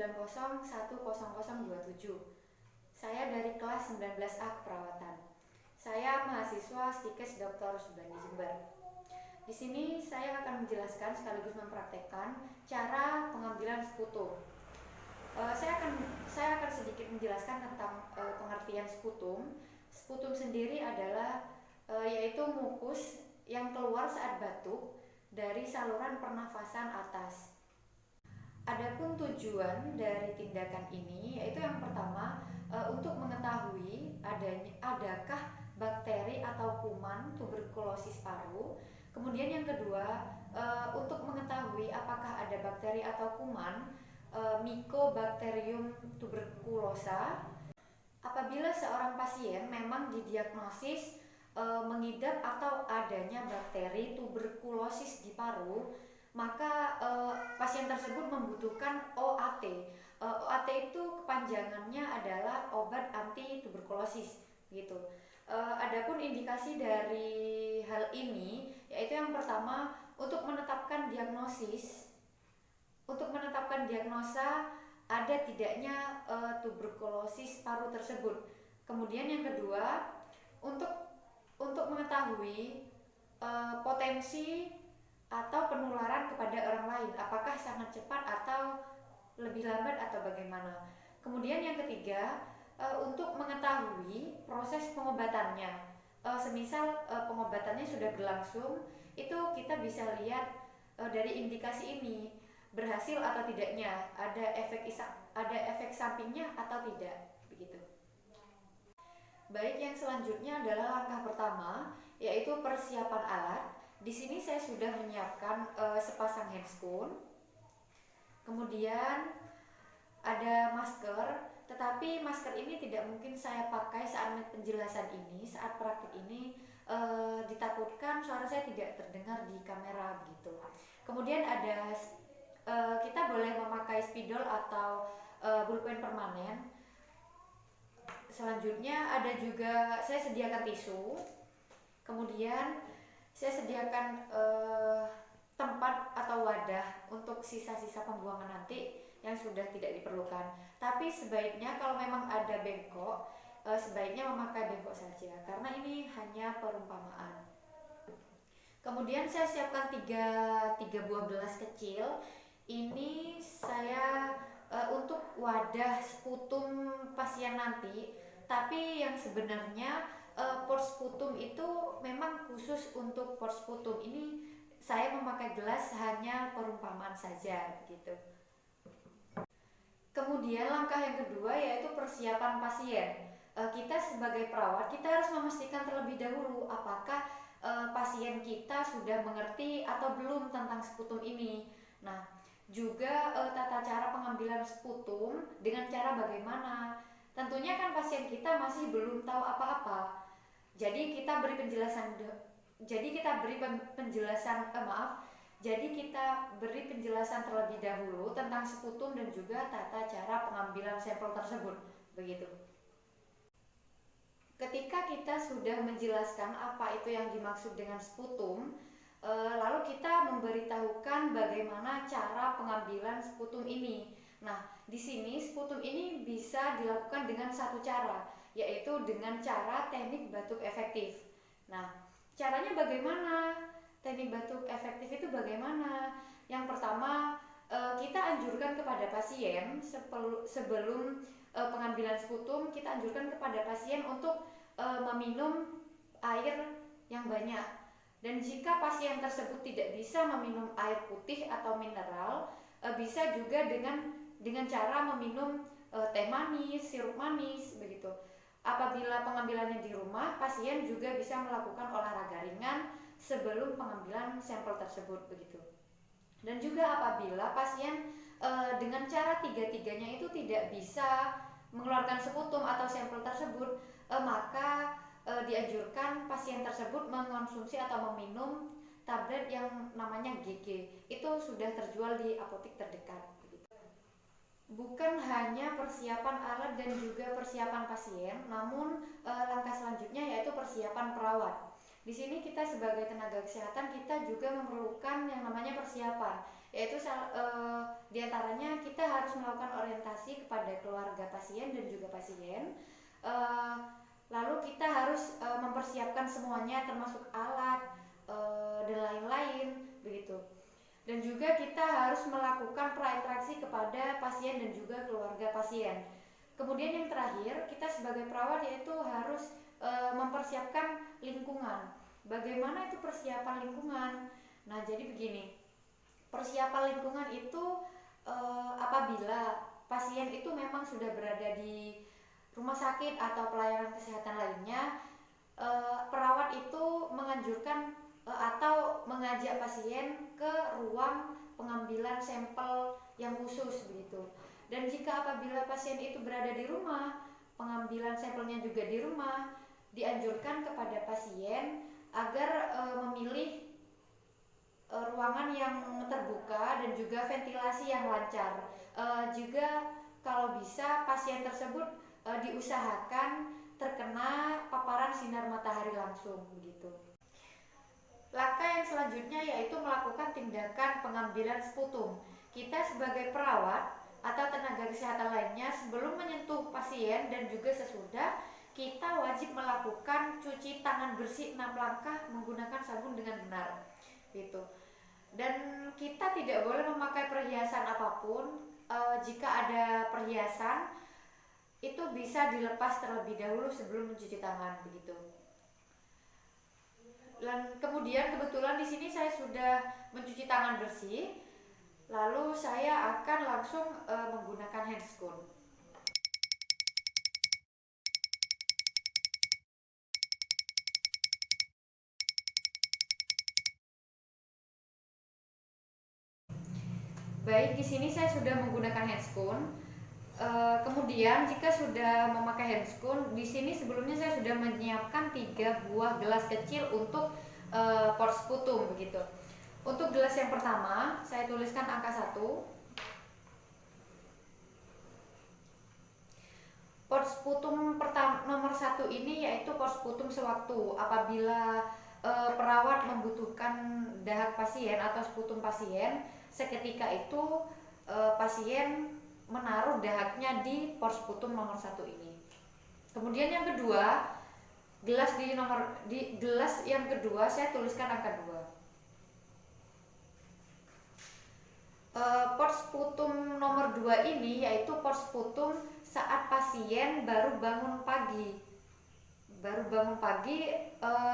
90100027. Saya dari kelas 19A Keperawatan. Saya mahasiswa Stikes Dr. Subandi Jember. Di sini saya akan menjelaskan sekaligus mempraktekkan cara pengambilan sputum. Saya akan sedikit menjelaskan tentang pengertian sputum. Sputum sendiri adalah yaitu mukus yang keluar saat batuk dari saluran pernafasan atas. Adapun tujuan dari tindakan ini yaitu yang pertama untuk mengetahui adakah bakteri atau kuman tuberkulosis paru. Kemudian yang kedua untuk mengetahui apakah ada bakteri atau kuman Mycobacterium tuberculosa. Apabila seorang pasien memang didiagnosis mengidap atau adanya bakteri tuberkulosis di paru, maka pasien tersebut membutuhkan OAT. OAT itu kepanjangannya adalah obat anti tuberkulosis gitu. Adapun indikasi dari hal ini yaitu yang pertama untuk menetapkan diagnosa ada tidaknya tuberkulosis paru tersebut. Kemudian yang kedua untuk mengetahui potensi atau penularan kepada orang lain, apakah sangat cepat atau lebih lambat atau bagaimana. Kemudian yang ketiga untuk mengetahui proses pengobatannya. Semisal pengobatannya sudah berlangsung, itu kita bisa lihat dari indikasi ini berhasil atau tidaknya, ada efek sampingnya atau tidak, begitu. Baik, yang selanjutnya adalah langkah pertama yaitu persiapan alat. Di sini saya sudah menyiapkan sepasang handscoon. Kemudian ada masker, tetapi masker ini tidak mungkin saya pakai saat penjelasan ini, saat praktik ini ditakutkan suara saya tidak terdengar di kamera begitu. Kemudian ada kita boleh memakai spidol atau pulpen permanen. Selanjutnya ada juga saya sediakan tisu. Kemudian saya sediakan tempat atau wadah untuk sisa-sisa pembuangan nanti yang sudah tidak diperlukan. Tapi sebaiknya kalau memang ada bengkok, sebaiknya memakai bengkok saja karena ini hanya perumpamaan. Kemudian saya siapkan tiga buah gelas kecil. Ini saya untuk wadah sputum pasien nanti. Tapi yang sebenarnya port sputum itu memang khusus untuk port sputum. Ini saya memakai gelas hanya perumpamaan saja gitu. Kemudian langkah yang kedua yaitu persiapan pasien. Kita sebagai perawat kita harus memastikan terlebih dahulu apakah pasien kita sudah mengerti atau belum tentang sputum ini. Nah, juga tata cara pengambilan sputum dengan cara bagaimana. Tentunya kan pasien kita masih belum tahu apa-apa. Jadi kita beri penjelasan terlebih dahulu tentang sputum dan juga tata cara pengambilan sampel tersebut, begitu. Ketika kita sudah menjelaskan apa itu yang dimaksud dengan sputum, lalu kita memberitahukan bagaimana cara pengambilan sputum ini. Nah, di sini sputum ini bisa dilakukan dengan satu cara, yaitu dengan cara teknik batuk efektif. Nah, caranya bagaimana? Teknik batuk efektif itu bagaimana? Yang pertama, kita anjurkan kepada pasien sebelum pengambilan sputum, kita anjurkan kepada pasien untuk meminum air yang banyak. Dan jika pasien tersebut tidak bisa meminum air putih atau mineral, bisa juga dengan cara meminum teh manis, sirup manis, begitu. Apabila pengambilannya di rumah, pasien juga bisa melakukan olahraga ringan sebelum pengambilan sampel tersebut, begitu. Dan juga apabila pasien dengan cara tiga-tiganya itu tidak bisa mengeluarkan sputum atau sampel tersebut, maka dianjurkan pasien tersebut mengonsumsi atau meminum tablet yang namanya GG. Itu sudah terjual di apotek terdekat. Bukan hanya persiapan alat dan juga persiapan pasien, namun langkah selanjutnya yaitu persiapan perawat. Di sini kita sebagai tenaga kesehatan kita juga memerlukan yang namanya persiapan, yaitu diantaranya kita harus melakukan orientasi kepada keluarga pasien dan juga pasien. Lalu kita harus mempersiapkan semuanya termasuk alat dan lain-lain begitu. Dan juga kita harus melakukan prainteraksi kepada pasien dan juga keluarga pasien. Kemudian yang terakhir, kita sebagai perawat yaitu harus mempersiapkan lingkungan. Bagaimana itu persiapan lingkungan? Nah, jadi begini. Persiapan lingkungan itu apabila pasien itu memang sudah berada di rumah sakit atau pelayanan kesehatan lainnya, perawat itu menganjurkan atau mengajak pasien ke ruang pengambilan sampel yang khusus begitu. Dan jika apabila pasien itu berada di rumah, pengambilan sampelnya juga di rumah, dianjurkan kepada pasien agar memilih ruangan yang terbuka dan juga ventilasi yang lancar. Juga kalau bisa pasien tersebut diusahakan terkena paparan sinar matahari langsung begitu. Langkah yang selanjutnya yaitu melakukan tindakan pengambilan sputum. Kita sebagai perawat atau tenaga kesehatan lainnya sebelum menyentuh pasien dan juga sesudah, kita wajib melakukan cuci tangan bersih 6 langkah menggunakan sabun dengan benar gitu. Dan kita tidak boleh memakai perhiasan apapun. Jika ada perhiasan itu bisa dilepas terlebih dahulu sebelum mencuci tangan begitu. Dan kemudian kebetulan di sini saya sudah mencuci tangan bersih, lalu saya akan langsung menggunakan handscoon. Baik, di sini saya sudah menggunakan handscoon. Kemudian jika sudah memakai handscoon, di sini sebelumnya saya sudah menyiapkan 3 buah gelas kecil untuk port sputum begitu. Untuk gelas yang pertama, saya tuliskan angka 1. Port sputum nomor 1 ini yaitu port sputum sewaktu apabila perawat membutuhkan dahak pasien atau sputum pasien, seketika itu pasien menaruh dahaknya di port sputum nomor 1 ini. Kemudian yang kedua, gelas yang kedua saya tuliskan angka 2. Port sputum nomor 2 ini yaitu port sputum saat pasien baru bangun pagi.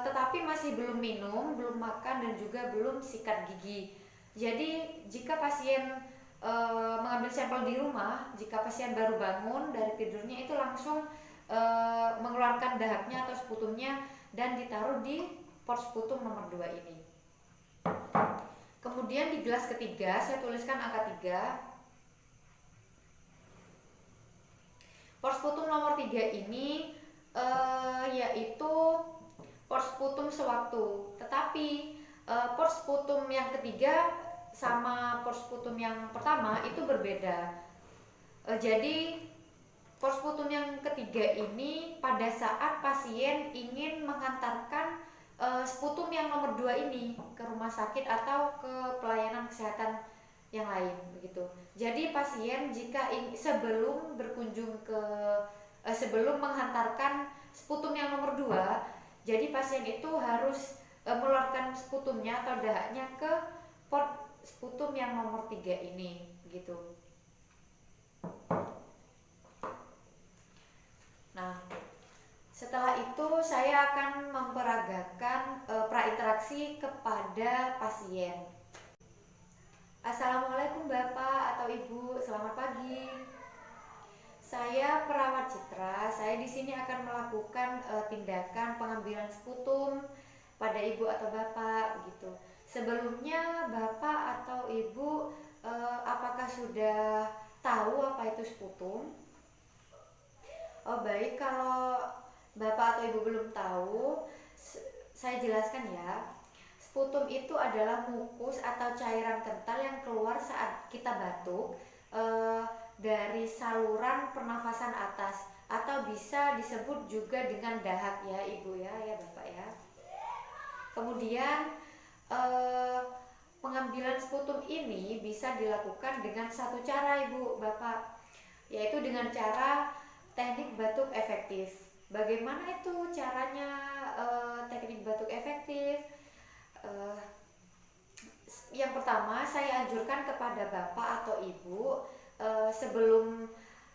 Tetapi masih belum minum, belum makan dan juga belum sikat gigi. Jadi jika pasien mengambil sampel di rumah, jika pasien baru bangun dari tidurnya itu langsung mengeluarkan dahaknya atau sputumnya dan ditaruh di port sputum nomor 2 ini. Kemudian di gelas ketiga saya tuliskan angka 3. Port sputum nomor 3 ini yaitu port sputum sewaktu. Tetapi port sputum yang ketiga sama port sputum yang pertama itu berbeda. Jadi port sputum yang ketiga ini pada saat pasien ingin mengantarkan sputum yang nomor 2 ini ke rumah sakit atau ke pelayanan kesehatan yang lain begitu. Jadi pasien jika sebelum berkunjung ke sebelum menghantarkan sputum yang nomor 2, jadi pasien itu harus mengeluarkan sputumnya atau dahaknya ke port sputum yang nomor 3 ini gitu. Nah, setelah itu saya akan memperagakan prainteraksi kepada pasien. Assalamualaikum Bapak atau Ibu, selamat pagi. Saya perawat Citra. Saya di sini akan melakukan tindakan pengambilan sputum pada Ibu atau Bapak gitu. Sebelumnya Bapak atau Ibu apakah sudah tahu apa itu sputum? Oh baik, kalau Bapak atau Ibu belum tahu, saya jelaskan ya. Sputum itu adalah mukus atau cairan kental yang keluar saat kita batuk dari saluran pernafasan atas, atau bisa disebut juga dengan dahak ya Ibu ya Bapak ya. Kemudian pengambilan sputum ini bisa dilakukan dengan satu cara Ibu Bapak, yaitu dengan cara teknik batuk efektif. Bagaimana itu caranya teknik batuk efektif? Yang pertama, saya anjurkan kepada Bapak atau Ibu sebelum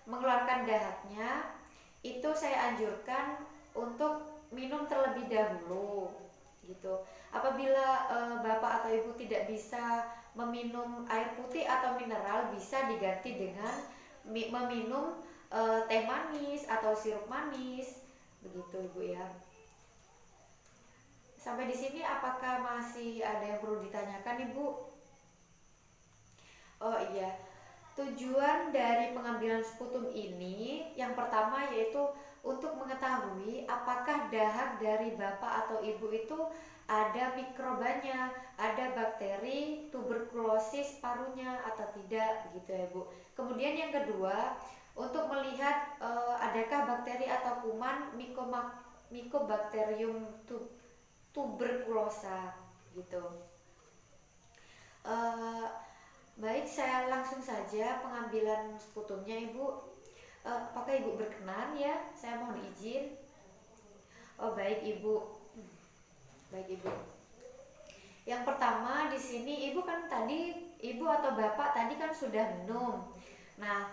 mengeluarkan dahaknya, itu saya anjurkan untuk minum terlebih dahulu gitu. Apabila Bapak atau Ibu tidak bisa meminum air putih atau mineral, bisa diganti dengan meminum teh manis atau sirup manis, begitu Ibu ya. Sampai di sini apakah masih ada yang perlu ditanyakan Ibu? Oh iya, tujuan dari pengambilan sputum ini yang pertama yaitu untuk mengetahui apakah dahak dari Bapak atau Ibu itu ada mikrobanya, ada bakteri tuberkulosis parunya atau tidak, begitu ya Bu. Kemudian yang kedua, untuk melihat adakah bakteri atau kuman Mycobacterium tuberculosa gitu. Baik, saya langsung saja pengambilan sputumnya Ibu. Apakah Ibu berkenan ya? Saya mohon izin. Oh baik Ibu. Baik Ibu. Yang pertama di sini Ibu kan tadi, Ibu atau Bapak tadi kan sudah minum. Nah,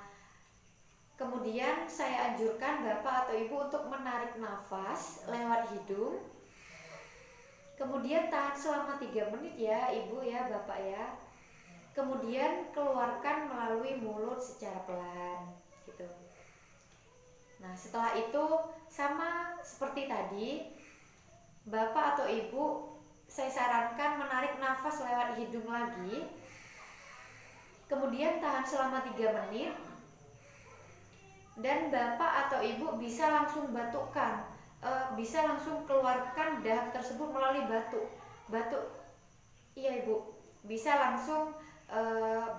kemudian saya anjurkan Bapak atau Ibu untuk menarik nafas lewat hidung. Kemudian tahan selama 3 menit ya Ibu ya, Bapak ya. Kemudian keluarkan melalui mulut secara pelan gitu. Nah, setelah itu sama seperti tadi, Bapak atau Ibu saya sarankan menarik nafas lewat hidung lagi. Kemudian tahan selama 3 menit. Dan Bapak atau Ibu bisa langsung batukkan, bisa langsung keluarkan dahak tersebut melalui batuk. Iya Ibu, bisa langsung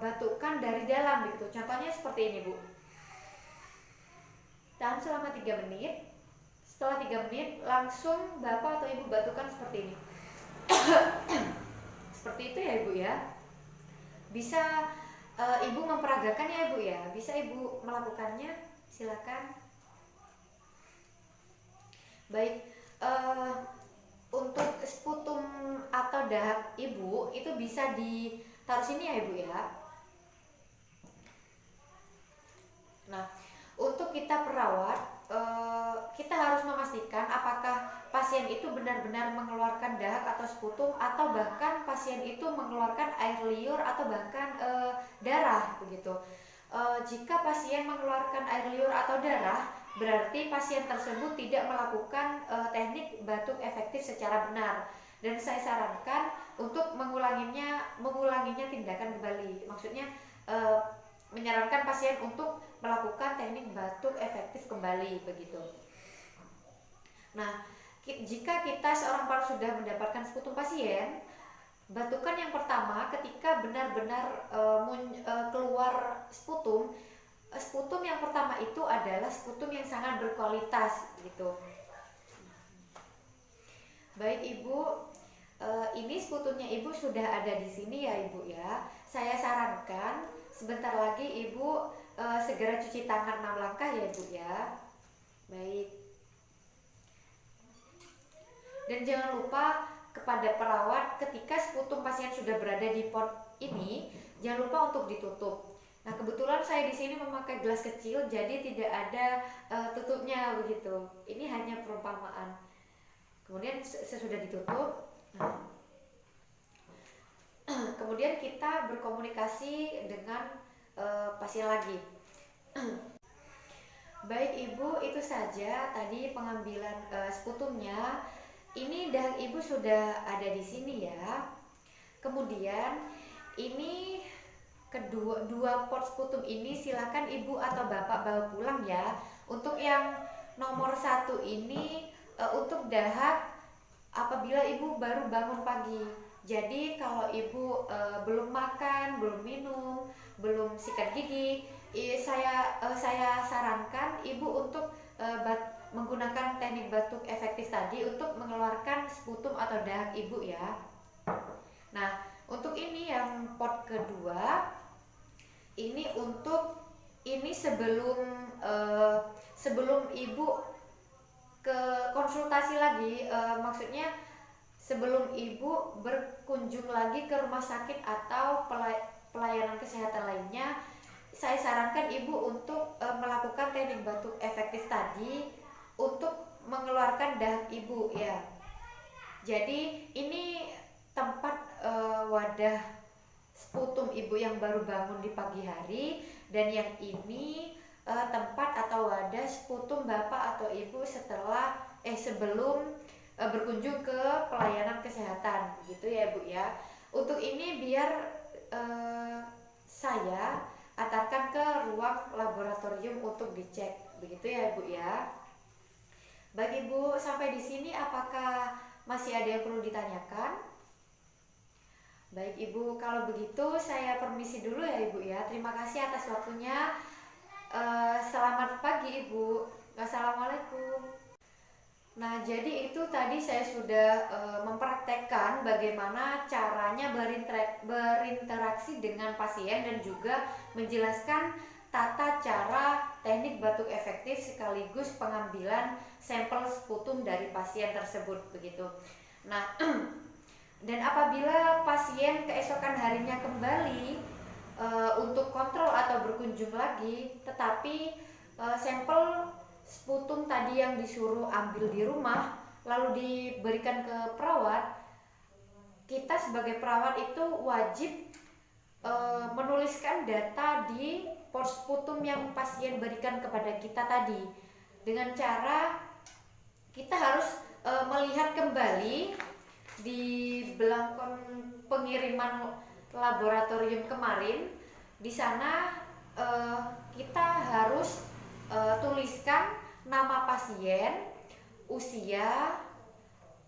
batukkan dari dalam gitu. Contohnya seperti ini Bu. Tahan selama 3 menit. Setelah 3 menit langsung Bapak atau Ibu batukkan seperti ini. Seperti itu ya Ibu ya. Bisa Ibu memperagakan ya Ibu ya. Bisa Ibu melakukannya, silakan. Baik, untuk sputum atau dahak Ibu itu bisa ditaruh sini ya Ibu ya. Nah, untuk kita perawat, kita harus memastikan apakah pasien itu benar-benar mengeluarkan dahak atau sputum, atau bahkan pasien itu mengeluarkan air liur atau bahkan darah begitu. Jika pasien mengeluarkan air liur atau darah, berarti pasien tersebut tidak melakukan teknik batuk efektif secara benar, dan saya sarankan untuk mengulanginya tindakan kembali. Maksudnya menyarankan pasien untuk melakukan teknik batuk efektif kembali begitu. Nah, jika kita seorang paru sudah mendapatkan sputum pasien, batukan yang pertama ketika benar-benar keluar sputum yang pertama itu adalah sputum yang sangat berkualitas gitu. Baik Ibu, ini sputumnya Ibu sudah ada di sini ya Ibu ya. Saya sarankan sebentar lagi Ibu segera cuci tangan 6 langkah ya Ibu ya. Baik. Dan jangan lupa kepada perawat, ketika sputum pasien sudah berada di pot ini, jangan lupa untuk ditutup. Nah, kebetulan saya di sini memakai gelas kecil, jadi tidak ada tutupnya begitu. Ini hanya perumpamaan. Kemudian sesudah ditutup, kemudian kita berkomunikasi dengan pasien lagi. Baik Ibu, itu saja tadi pengambilan sputumnya. Ini dahak Ibu sudah ada di sini ya. Kemudian ini dua pot sputum ini silakan Ibu atau Bapak bawa pulang ya. Untuk yang nomor 1 ini untuk dahak apabila Ibu baru bangun pagi. Jadi kalau Ibu belum makan, belum minum, belum sikat gigi, saya sarankan Ibu untuk menggunakan teknik batuk efektif tadi untuk mengeluarkan sputum atau dahak Ibu ya. Nah, Untuk ini yang pot kedua, ini untuk ini sebelum ibu ke konsultasi lagi, maksudnya sebelum ibu berkunjung lagi ke rumah sakit atau pelayanan kesehatan lainnya, saya sarankan ibu untuk melakukan teknik batuk efektif tadi untuk mengeluarkan dahak ibu ya. Jadi ini tempat wadah sputum ibu yang baru bangun di pagi hari, dan yang ini tempat atau wadah sputum bapak atau ibu sebelum berkunjung ke pelayanan kesehatan, gitu ya Bu ya. Untuk ini biar saya antarkan ke ruang laboratorium untuk dicek, begitu ya Bu ya. Baik Ibu, sampai di sini apakah masih ada yang perlu ditanyakan? Baik Ibu, kalau begitu saya permisi dulu ya Ibu ya. Terima kasih atas waktunya. Selamat pagi Ibu. Wassalamualaikum. Nah, jadi itu tadi saya sudah mempraktekkan bagaimana caranya berinteraksi dengan pasien dan juga menjelaskan tata cara teknik batuk efektif sekaligus pengambilan sampel sputum dari pasien tersebut begitu. Nah, dan apabila pasien keesokan harinya kembali untuk kontrol atau berkunjung lagi, tetapi sampel sputum tadi yang disuruh ambil di rumah lalu diberikan ke perawat, kita sebagai perawat itu wajib menuliskan data di port sputum yang pasien berikan kepada kita tadi, dengan cara kita harus melihat kembali di belangkon pengiriman laboratorium kemarin. Di sana kita harus tuliskan nama pasien, usia,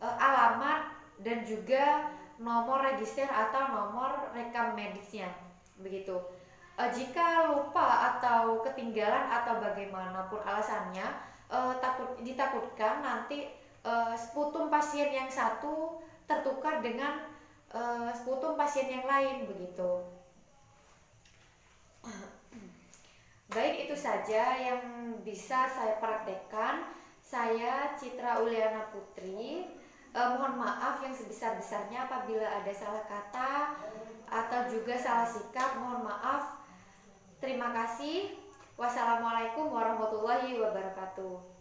alamat, dan juga nomor register atau nomor rekam medisnya begitu. Jika lupa atau ketinggalan atau bagaimanapun alasannya, ditakutkan nanti sputum pasien yang satu tertukar dengan sputum pasien yang lain begitu. Baik, itu saja yang bisa saya praktekkan. Saya Citra Uliana Putri. Mohon maaf yang sebesar-besarnya apabila ada salah kata atau juga salah sikap. Mohon maaf. Terima kasih. Wassalamualaikum warahmatullahi wabarakatuh.